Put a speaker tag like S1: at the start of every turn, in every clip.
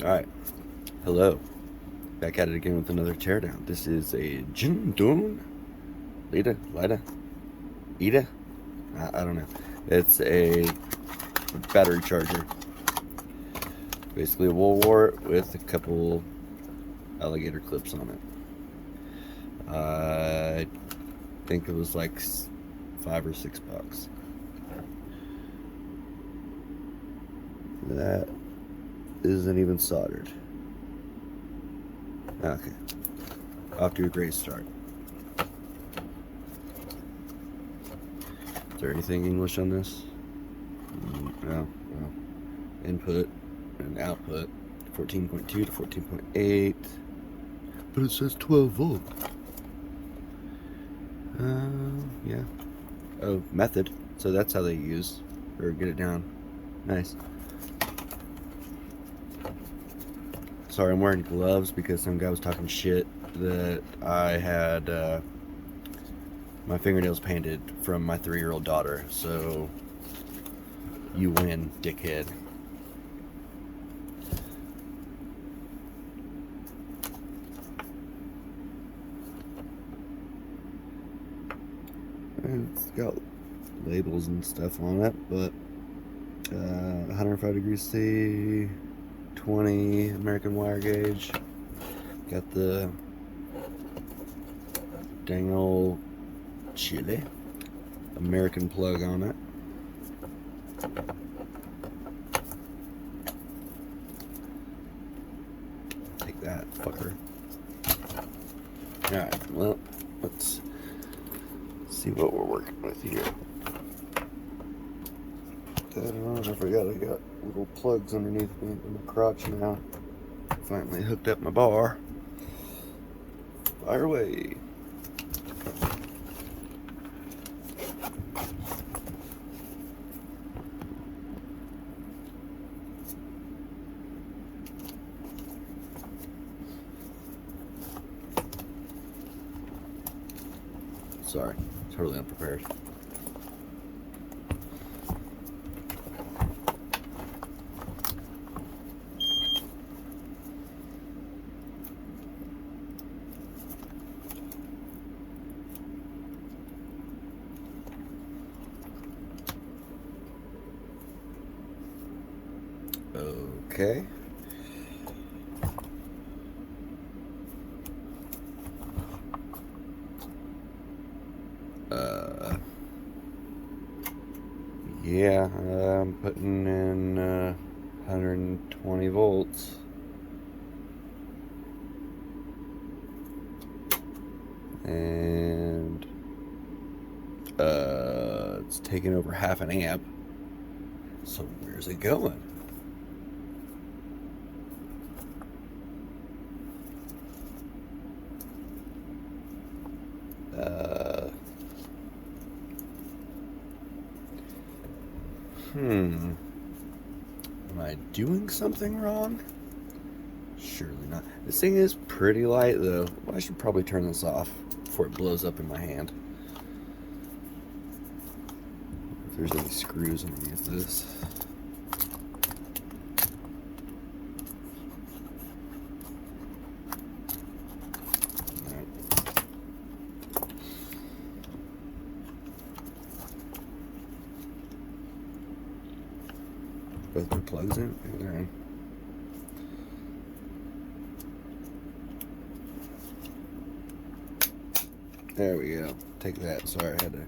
S1: Alright, hello. Back at it again with another teardown. This is a jindun? Lida? Ida? I don't know. It's a battery charger. Basically a wool wart with a couple alligator clips on it. I think it was like $5 or $6. That isn't even soldered. Okay. Off to a great start. Is there anything English on this? No. Well, input and output 14.2 to 14.8. But it says 12 volt. Yeah. Oh, method. So that's how they use or get it down. Nice. Sorry, I'm wearing gloves because some guy was talking shit that I had my fingernails painted from my 3-year-old daughter. So you win, dickhead. And it's got labels and stuff on it, but 105 degrees C, 20 American wire gauge. Got the dang old Chile American plug on it. Take that, fucker. Alright, well, let's see what we're working with here. I forgot I got little plugs underneath me in my crotch now. Finally hooked up my bar. Fire away. Sorry, totally unprepared. Okay. Yeah, I'm putting in 120 volts. And it's taking over half an amp. So where's it going? Am I doing something wrong? Surely not. This thing is pretty light though. Well, I should probably turn this off before it blows up in my hand. If there's any screws underneath this. Both my plugs in? They're in. There we go. Take that. Sorry, I had to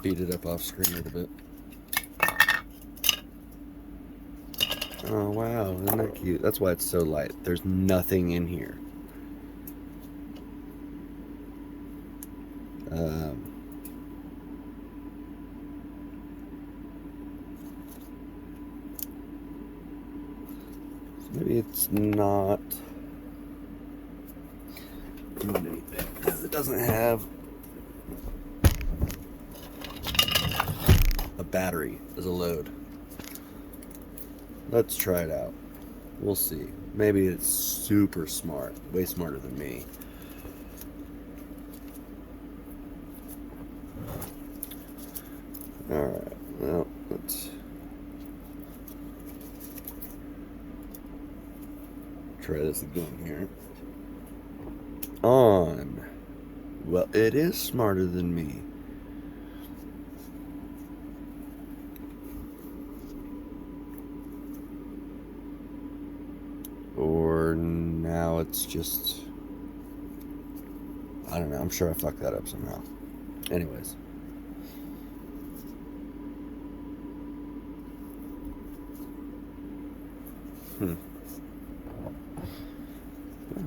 S1: beat it up off screen a little bit. Oh wow, isn't that cute? That's why it's so light. There's nothing in here. Maybe it's not doing anything because it doesn't have a battery as a load. Let's try it out. We'll see. Maybe it's super smart, way smarter than me. Alright, well, let's Try this again here. On. Well, it is smarter than me. Or now it's just... I don't know. I'm sure I fucked that up somehow. Anyways.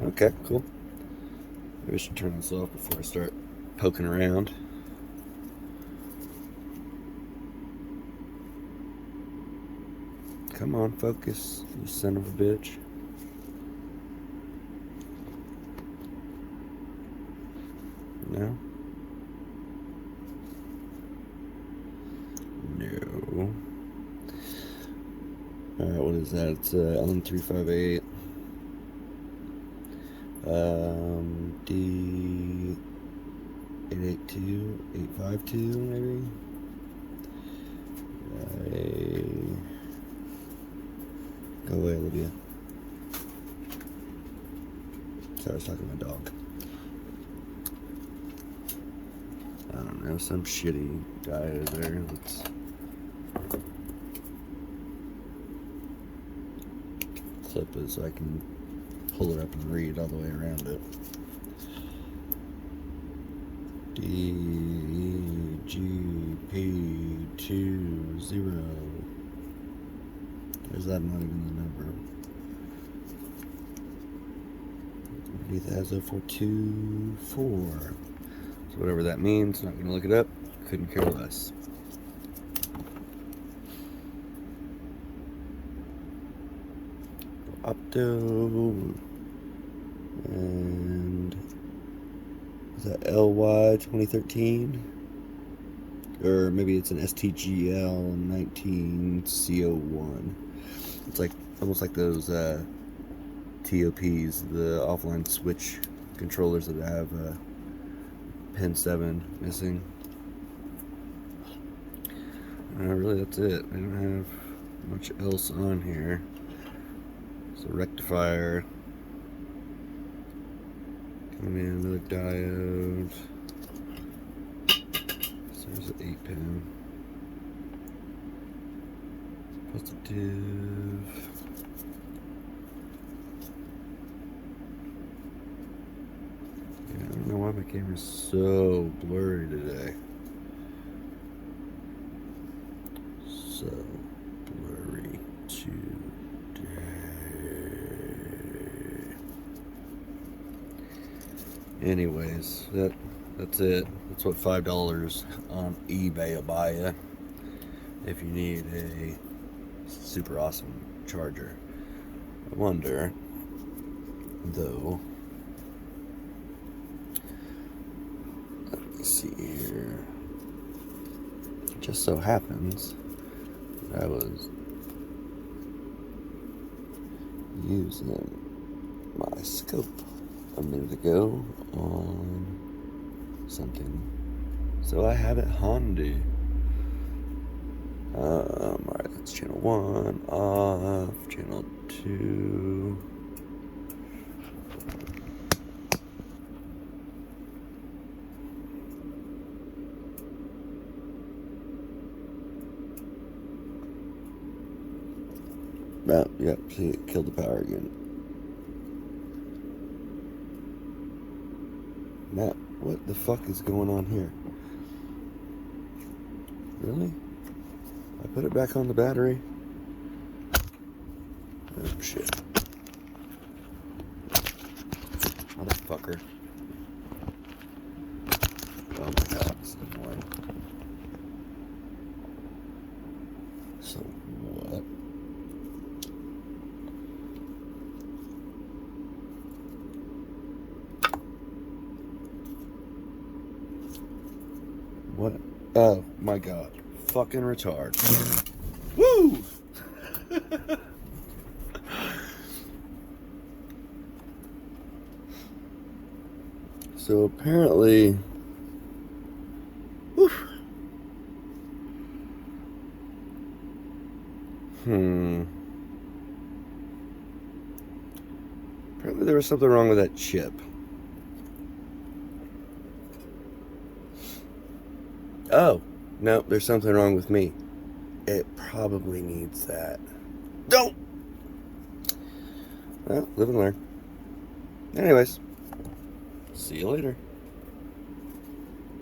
S1: Okay, cool. Maybe I should turn this off before I start poking around. Come on, focus, you son of a bitch. No? No. Alright, what is that? It's LM358. D882, 852 maybe? Go away, Olivia. Sorry, I was talking to my dog. I don't know, some shitty guy over there that's clip it so I can pull it up and read all the way around it. DGP20. Is that not even the number? Underneath it has 0424. So whatever that means, not gonna look it up. Couldn't care less. Opto and is that LY 2013? Or maybe it's an STGL 19C01. It's like almost like those TOPs, the offline switch controllers that have pin 7 missing. Really, that's it. I don't have much else on here. It's a rectifier. Coming in, another diode. So there's an 8-pin. Positive. Yeah, I don't know why my camera's so blurry today. So blurry today. Anyways, that's it. That's what $5 on eBay will buy you if you need a super awesome charger. I wonder, though. Let me see here. It just so happens that I was using my scope a minute ago on something, so I have it handy. Alright, that's channel 1 off, channel 2. Yep, see, it killed the power again. Matt, what the fuck is going on here? Really? I put it back on the battery. Oh shit. Motherfucker. Oh my god, this is annoying. So what? What? Oh my god. Fucking retard. Woo! So apparently, whew, Apparently there was something wrong with that chip. Oh, no, there's something wrong with me. It probably needs that. Don't! Well, live and learn. Anyways, see you later.